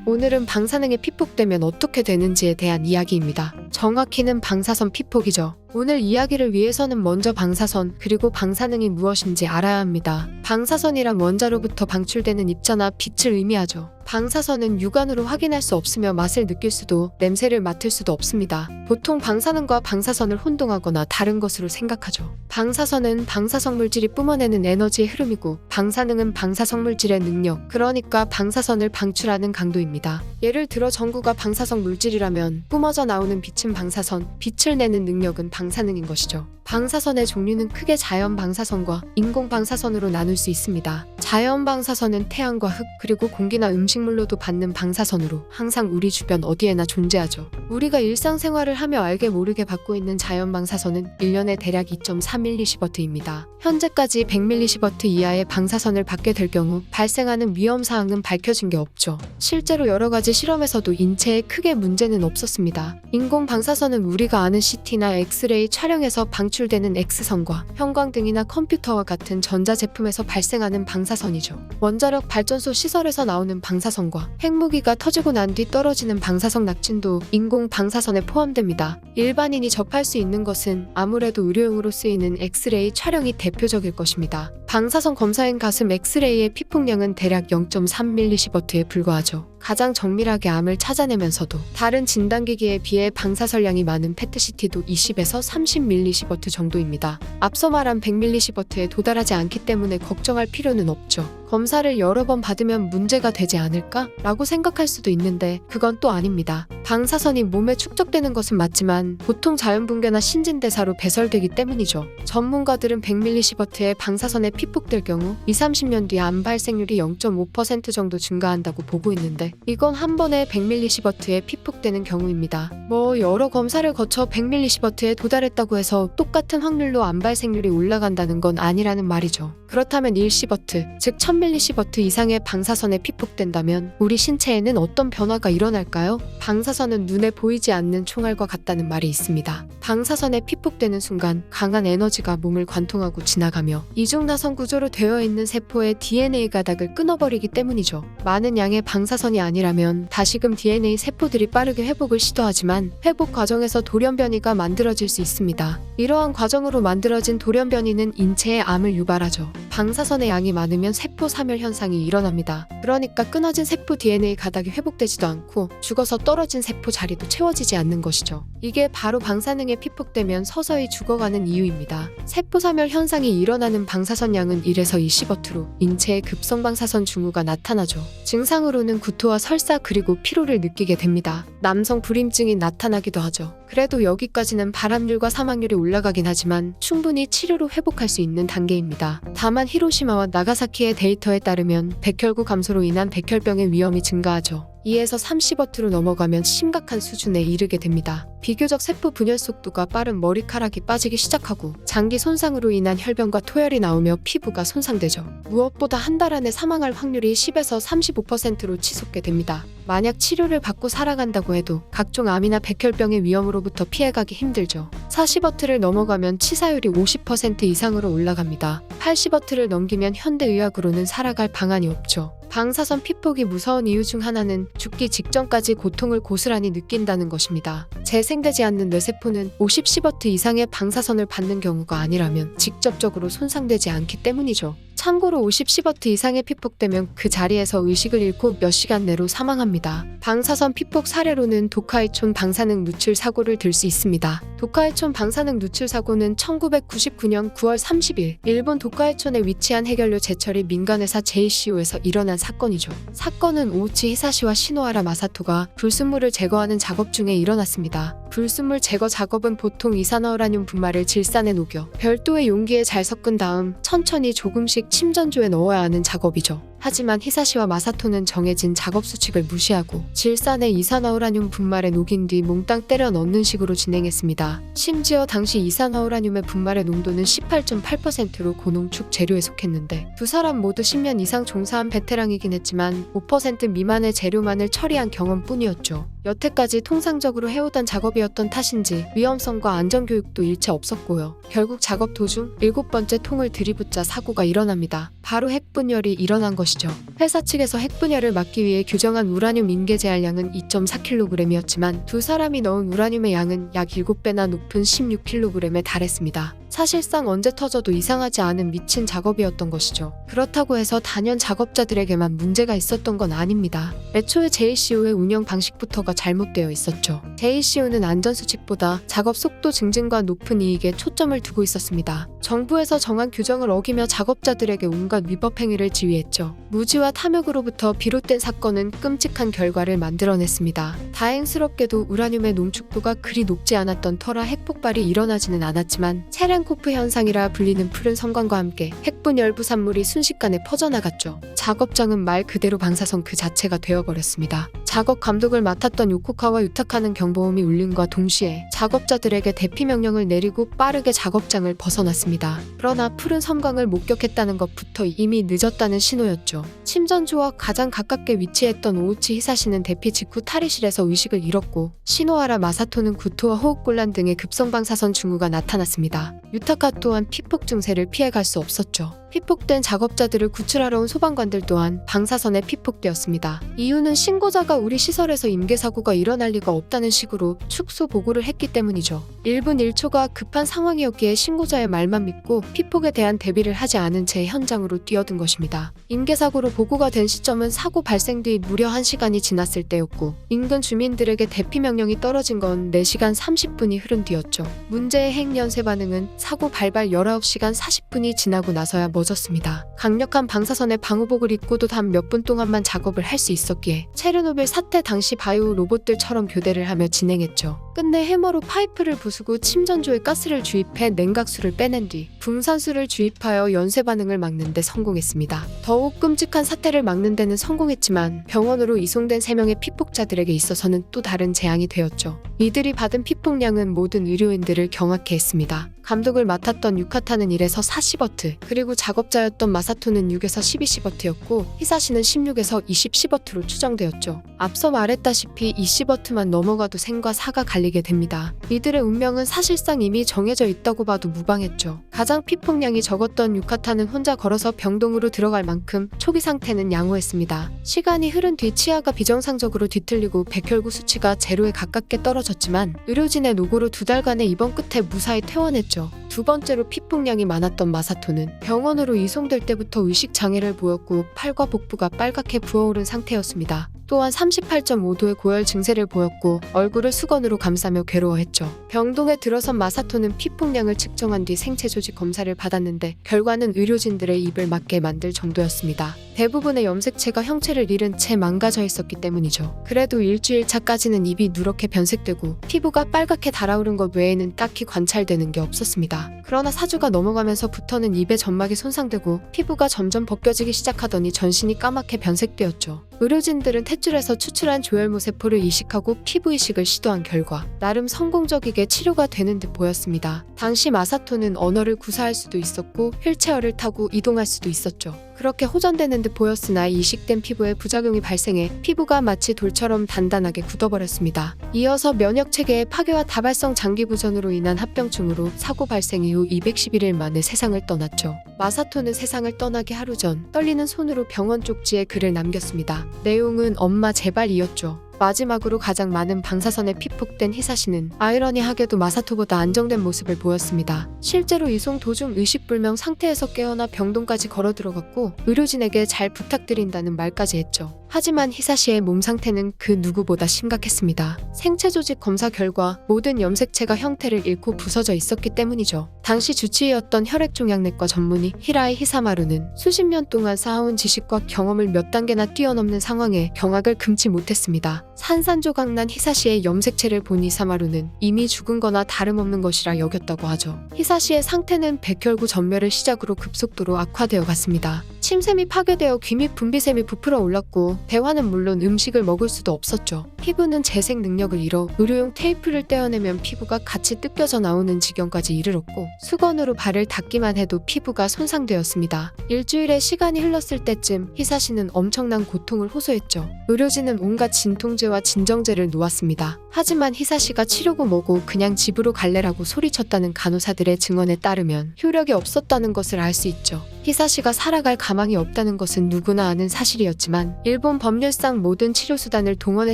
오늘은 방사능에 피폭되면 어떻게 되는지에 대한 이야기입니다. 정확히는 방사선 피폭이죠. 오늘 이야기를 위해서는 먼저 방사선 그리고 방사능이 무엇인지 알아야 합니다. 방사선이란 원자로부터 방출되는 입자나 빛을 의미하죠. 방사선은 육안으로 확인할 수 없으며 맛을 느낄 수도 냄새를 맡을 수도 없습니다. 보통 방사능과 방사선을 혼동하거나 다른 것으로 생각하죠. 방사선은 방사성 물질이 뿜어내는 에너지의 흐름이고 방사능은 방사성 물질의 능력, 그러니까 방사선을 방출하는 강도입니다. 예를 들어 전구가 방사성 물질이라면 뿜어져 나오는 빛은 방사선, 빛을 내는 능력은 방사능인 것이죠. 방사선의 종류는 크게 자연 방사선과 인공 방사선으로 나눌 수 있습니다. 자연 방사선은 태양과 흙 그리고 공기나 음식물로도 받는 방사선으로 항상 우리 주변 어디에나 존재하죠. 우리가 일상생활을 하며 알게 모르게 받고 있는 자연 방사선은 1년에 대략 2.3mSv입니다. 현재까지 100mSv 이하의 방사선을 받게 될 경우 발생하는 위험사항은 밝혀진 게 없죠. 실제로 여러 가지 실험에서도 인체에 크게 문제는 없었습니다. 인공 방사선은 우리가 아는 CT나 엑스레이 촬영에서 방출되는 X선과 형광등이나 컴퓨터와 같은 전자제품에서 발생하는 방사선이죠. 원자력 발전소 시설에서 나오는 방사선과 핵무기가 터지고 난 뒤 떨어지는 방사성 낙진도 인공 방사선에 포함됩니다. 일반인이 접할 수 있는 것은 아무래도 의료용으로 쓰이는 엑스레이 촬영이 대표적일 것입니다. 방사선 검사인 가슴 엑스레이의 피폭량은 대략 0.3mSv에 불과하죠. 가장 정밀하게 암을 찾아내면서도 다른 진단기기에 비해 방사선량이 많은 PET-CT도 20에서 30mSv 정도입니다. 앞서 말한 100mSv에 도달하지 않기 때문에 걱정할 필요는 없죠. 검사를 여러 번 받으면 문제가 되지 않을까? 라고 생각할 수도 있는데 그건 또 아닙니다. 방사선이 몸에 축적되는 것은 맞지만 보통 자연붕괴나 신진대사로 배설되기 때문이죠. 전문가들은 100mSv의 방사선에 피폭될 경우 20-30년 뒤 암 발생률이 0.5% 정도 증가한다고 보고 있는데 이건 한 번에 100mSv에 피폭되는 경우입니다. 여러 검사를 거쳐 100mSv에 도달했다고 해서 똑같은 확률로 암 발생률이 올라간다는 건 아니라는 말이죠. 그렇다면 1시버트, 즉 1000mSv 이상의 방사선에 피폭된다면 우리 신체에는 어떤 변화가 일어날까요? 방사선은 눈에 보이지 않는 총알과 같다는 말이 있습니다. 방사선에 피폭되는 순간 강한 에너지가 몸을 관통하고 지나가며 이중나선 구조로 되어 있는 세포의 DNA 가닥을 끊어버리기 때문이죠. 많은 양의 방사선이 아니라면 다시금 DNA 세포들이 빠르게 회복을 시도하지만 회복 과정에서 돌연변이가 만들어질 수 있습니다. 이러한 과정으로 만들어진 돌연변이는 인체에 암을 유발하죠. 방사선의 양이 많으면 세포 사멸 현상이 일어납니다. 그러니까 끊어진 세포 DNA 가닥이 회복되지도 않고 죽어서 떨어진 세포 자리도 채워지지 않는 것이죠. 이게 바로 방사능에 피폭되면 서서히 죽어가는 이유입니다. 세포 사멸 현상이 일어나는 방사선 양은 1에서 2시버트로 인체에 급성 방사선 징후가 나타나죠. 증상으로는 구토와 설사 그리고 피로를 느끼게 됩니다. 남성 불임증이 나타나기도 하죠. 그래도 여기까지는 발암률과 사망률이 올라가긴 하지만 충분히 치료로 회복할 수 있는 단계입니다. 다만 히로시마와 나가사키의 데이터에 따르면 백혈구 감소로 인한 백혈병의 위험이 증가하죠. 2에서 3시버트로 넘어가면 심각한 수준에 이르게 됩니다. 비교적 세포 분열 속도가 빠른 머리카락이 빠지기 시작하고 장기 손상으로 인한 혈변과 토열이 나오며 피부가 손상되죠. 무엇보다 한 달 안에 사망할 확률이 10에서 35%로 치솟게 됩니다. 만약 치료를 받고 살아간다고 해도 각종 암이나 백혈병의 위험으로부터 피해가기 힘들죠. 4시버트를 넘어가면 치사율이 50% 이상으로 올라갑니다. 8시버트를 넘기면 현대의학으로는 살아갈 방안이 없죠. 방사선 피폭이 무서운 이유 중 하나는 죽기 직전까지 고통을 고스란히 느낀다는 것입니다. 재생되지 않는 뇌세포는 50시버트 이상의 방사선을 받는 경우가 아니라면 직접적으로 손상되지 않기 때문이죠. 참고로 50시버트 이상의 피폭되면 그 자리에서 의식을 잃고 몇 시간 내로 사망합니다. 방사선 피폭 사례로는 도카이촌 방사능 누출 사고를 들 수 있습니다. 도카이촌 방사능 누출 사고는 1999년 9월 30일 일본 도카이촌에 위치한 해결료 제철이 민간회사 JCO에서 일어난 사건이죠. 사건은 오우치 히사시와 시노하라 마사토가 불순물을 제거하는 작업 중에 일어났습니다. 불순물 제거 작업은 보통 이산화우라늄 분말을 질산에 녹여 별도의 용기에 잘 섞은 다음 천천히 조금씩 침전조에 넣어야 하는 작업이죠. 하지만 히사시와 마사토는 정해진 작업 수칙을 무시하고 질산에 이산화우라늄 분말에 녹인 뒤 몽땅 때려 넣는 식으로 진행했습니다. 심지어 당시 이산화우라늄의 분말의 농도는 18.8%로 고농축 재료에 속했는데 두 사람 모두 10년 이상 종사한 베테랑이긴 했지만 5% 미만의 재료만을 처리한 경험뿐이었죠. 여태까지 통상적으로 해오던 작업이었던 탓인지 위험성과 안전교육도 일체 없었고요. 결국 작업 도중 7번째 통을 들이붓자 사고가 일어납니다. 바로 핵분열이 일어난 것이죠. 것이죠. 회사 측에서 핵분열을 막기 위해 규정한 우라늄 인계 제한량은 2.4kg이었지만 두 사람이 넣은 우라늄의 양은 약 7배나 높은 16kg에 달했습니다. 사실상 언제 터져도 이상하지 않은 미친 작업이었던 것이죠. 그렇다고 해서 단연 작업자들에게만 문제가 있었던 건 아닙니다. 애초에 JCO의 운영 방식부터가 잘못되어 있었죠. JCO는 안전수칙보다 작업 속도 증진과 높은 이익에 초점을 두고 있었습니다. 정부에서 정한 규정을 어기며 작업자들에게 온갖 위법 행위를 지휘했죠. 무지와 탐욕으로부터 비롯된 사건은 끔찍한 결과를 만들어냈습니다. 다행스럽게도 우라늄의 농축도가 그리 높지 않았던 터라 핵폭발이 일어나지는 않았지만 체렌코프 현상이라 불리는 푸른 성광과 함께 핵분열 부산물이 순식간에 퍼져나갔죠. 작업장은 말 그대로 방사선 그 자체가 되어버렸습니다. 작업 감독을 맡았던 요코카와 유타카는 경보음이 울림과 동시에 작업자들에게 대피 명령을 내리고 빠르게 작업장을 벗어났습니다. 그러나 푸른 섬광을 목격했다는 것부터 이미 늦었다는 신호였죠. 침전조와 가장 가깝게 위치했던 오우치 히사시는 대피 직후 탈의실에서 의식을 잃었고 시노하라 마사토는 구토와 호흡곤란 등의 급성방사선 징후가 나타났습니다. 유타카 또한 피폭 증세를 피해갈 수 없었죠. 피폭된 작업자들을 구출하러 온 소방관들 또한 방사선에 피폭되었습니다. 이유는 신고자가 우리 시설에서 임계사고가 일어날 리가 없다는 식으로 축소 보고를 했기 때문이죠. 1분 1초가 급한 상황이었기에 신고자의 말만 믿고 피폭에 대한 대비를 하지 않은 채 현장으로 뛰어든 것입니다. 임계사고로 보고가 된 시점은 사고 발생 뒤 무려 1시간이 지났을 때였고 인근 주민들에게 대피 명령이 떨어진 건 4시간 30분이 흐른 뒤였죠. 문제의 핵 연쇄 반응은 사고 발발 19시간 40분이 지나고 나서야 멎었습니다. 강력한 방사선의 방호복을 입고도 단 몇 분 동안만 작업을 할 수 있었기에 체르노빌 사태 당시 바이오 로봇들처럼 교대를 하며 진행했죠. 끝내 해머로 파이프를 부수고 침전조에 가스를 주입해 냉각수를 빼낸 뒤 붕산수를 주입하여 연쇄 반응을 막는 데 성공했습니다. 더욱 끔찍한 사태를 막는 데는 성공했지만 병원으로 이송된 3명의 피폭자들에게 있어서는 또 다른 재앙이 되었죠. 이들이 받은 피폭량은 모든 의료인들을 경악해 했습니다. 감독을 맡았던 유카타는 1에서 40W, 그리고 작업자였던 마사토는 6에서 12시버트였고 히사시는 16에서 20시버트로 추정되었죠. 앞서 말했다시피 20시버트만 넘어가도 생과 사가 갈리게 됩니다. 이들의 운명은 사실상 이미 정해져 있다고 봐도 무방했죠. 가장 피폭량이 적었던 유카타는 혼자 걸어서 병동으로 들어갈 만큼 초기 상태는 양호했습니다. 시간이 흐른 뒤 치아가 비정상적으로 뒤틀리고 백혈구 수치가 제로에 가깝게 떨어졌지만 의료진의 노고로 2달간의 입원 끝에 무사히 퇴원했죠. 두 번째로 피폭량이 많았던 마사토는 병원으로 이송될 때부터 의식 장애를 보였고 팔과 복부가 빨갛게 부어오른 상태였습니다. 또한 38.5도의 고열 증세를 보였고 얼굴을 수건으로 감싸며 괴로워했죠. 병동에 들어선 마사토는 피폭량을 측정한 뒤 생체 조직 검사를 받았는데 결과는 의료진들의 입을 막게 만들 정도였습니다. 대부분의 염색체가 형체를 잃은 채 망가져 있었기 때문이죠. 그래도 일주일 차까지는 입이 누렇게 변색되고 피부가 빨갛게 달아오른 것 외에는 딱히 관찰되는 게 없었습니다. 그러나 4주가 넘어가면서부터는 입의 점막이 손상되고 피부가 점점 벗겨지기 시작하더니 전신이 까맣게 변색되었죠. 의료진들은 탯줄에서 추출한 조혈모 세포를 이식하고 피부 이식을 시도한 결과 나름 성공적이게 치료가 되는 듯 보였습니다. 당시 마사토는 언어를 구사할 수도 있었고 휠체어를 타고 이동할 수도 있었죠. 그렇게 호전되는 듯 보였으나 이식된 피부에 부작용이 발생해 피부가 마치 돌처럼 단단하게 굳어버렸습니다. 이어서 면역체계의 파괴와 다발성 장기부전으로 인한 합병증으로 사고 발생 이후 211일 만에 세상을 떠났죠. 마사토는 세상을 떠나기 하루 전 떨리는 손으로 병원 쪽지에 글을 남겼습니다. 내용은 엄마 제발이었죠. 마지막으로 가장 많은 방사선에 피폭된 히사시는 아이러니하게도 마사토보다 안정된 모습을 보였습니다. 실제로 이송 도중 의식불명 상태에서 깨어나 병동까지 걸어 들어갔고 의료진에게 잘 부탁드린다는 말까지 했죠. 하지만 히사시의 몸 상태는 그 누구보다 심각했습니다. 생체 조직 검사 결과 모든 염색체가 형태를 잃고 부서져 있었기 때문이죠. 당시 주치의였던 혈액종양내과 전문의 히라이 히사마루는 수십 년 동안 쌓아온 지식과 경험을 몇 단계나 뛰어넘는 상황에 경악을 금치 못했습니다. 산산조각난 히사시의 염색체를 본 히사마루는 이미 죽은 거나 다름없는 것이라 여겼다고 하죠. 히사시의 상태는 백혈구 전멸을 시작으로 급속도로 악화되어 갔습니다. 침샘이 파괴되어 귀 및 분비샘이 부풀어 올랐고 대화는 물론 음식을 먹을 수도 없었죠. 피부는 재생 능력을 잃어 의료용 테이프를 떼어내면 피부가 같이 뜯겨져 나오는 지경까지 이르렀고 수건으로 발을 닦기만 해도 피부가 손상되었습니다. 일주일의 시간이 흘렀을 때쯤 히사시는 엄청난 고통을 호소했죠. 의료진은 온갖 진통제와 진정제를 놓았습니다. 하지만 히사시가 치료고 뭐고 그냥 집으로 갈래라고 소리쳤다는 간호사들의 증언에 따르면 효력이 없었다는 것을 알 수 있죠. 히사시가 살아갈 가망이 없다는 것은 누구나 아는 사실이었지만 일본 법률상 모든 치료수단을 동원해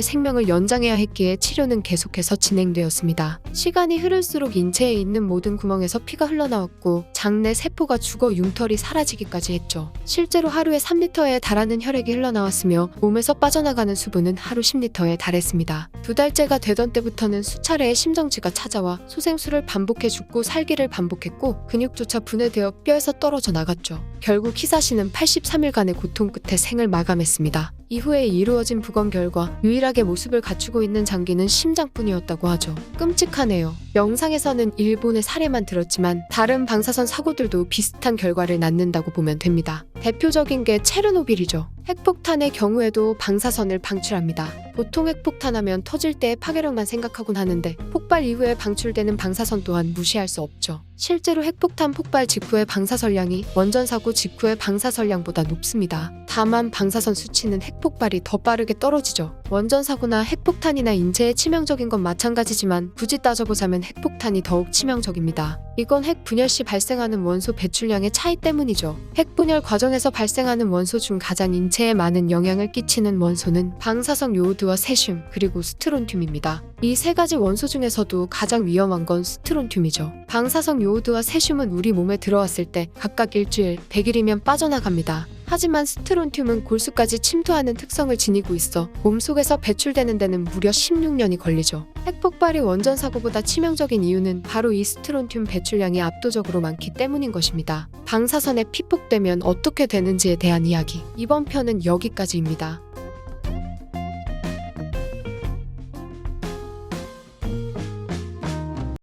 생명을 연장해야 했기에 치료는 계속해서 진행되었습니다. 시간이 흐를수록 인체에 있는 모든 구멍에서 피가 흘러나왔고 장내 세포가 죽어 융털이 사라지기까지 했죠. 실제로 하루에 3리터에 달하는 혈액이 흘러나왔으며 몸에서 빠져나가는 수분은 하루 10리터에 달했습니다. 2달째가 되던 때부터는 수차례의 심정지가 찾아와 소생술을 반복해 죽고 살기를 반복했고 근육조차 분해되어 뼈에서 떨어져 나갔죠. 결국 히사시는 83일간의 고통 끝에 생을 마감했습니다. 이후에 이루어진 부검 결과 유일하게 모습을 갖추고 있는 장기는 심장뿐이었다고 하죠. 끔찍하네요. 영상에서는 일본의 사례만 들었지만 다른 방사선 사고들도 비슷한 결과를 낳는다고 보면 됩니다. 대표적인 게 체르노빌이죠. 핵폭탄의 경우에도 방사선을 방출합니다. 보통 핵폭탄하면 터질 때의 파괴력만 생각하곤 하는데 폭발 이후에 방출되는 방사선 또한 무시할 수 없죠. 실제로 핵폭탄 폭발 직후의 방사선량이 원전 사고 직후의 방사선량보다 높습니다. 다만 방사선 수치는 핵폭발이 더 빠르게 떨어지죠. 원전 사고나 핵폭탄이나 인체에 치명적인 건 마찬가지지만 굳이 따져보자면 핵폭탄이 더욱 치명적입니다. 이건 핵 분열 시 발생하는 원소 배출량의 차이 때문이죠. 핵 분열 과정에서 발생하는 원소 중 가장 인체에 많은 영향을 끼치는 원소는 방사성 요오드와 세슘 그리고 스트론튬입니다. 이 세 가지 원소 중에서도 가장 위험한 건 스트론튬이죠. 방사성 요오드와 세슘은 우리 몸에 들어왔을 때 각각 일주일, 100일이면 빠져나갑니다. 하지만 스트론튬은 골수까지 침투하는 특성을 지니고 있어 몸속에서 배출되는 데는 무려 16년이 걸리죠. 핵폭발이 원전 사고보다 치명적인 이유는 바로 이 스트론튬 배출량이 압도적으로 많기 때문인 것입니다. 방사선에 피폭되면 어떻게 되는지에 대한 이야기. 이번 편은 여기까지입니다.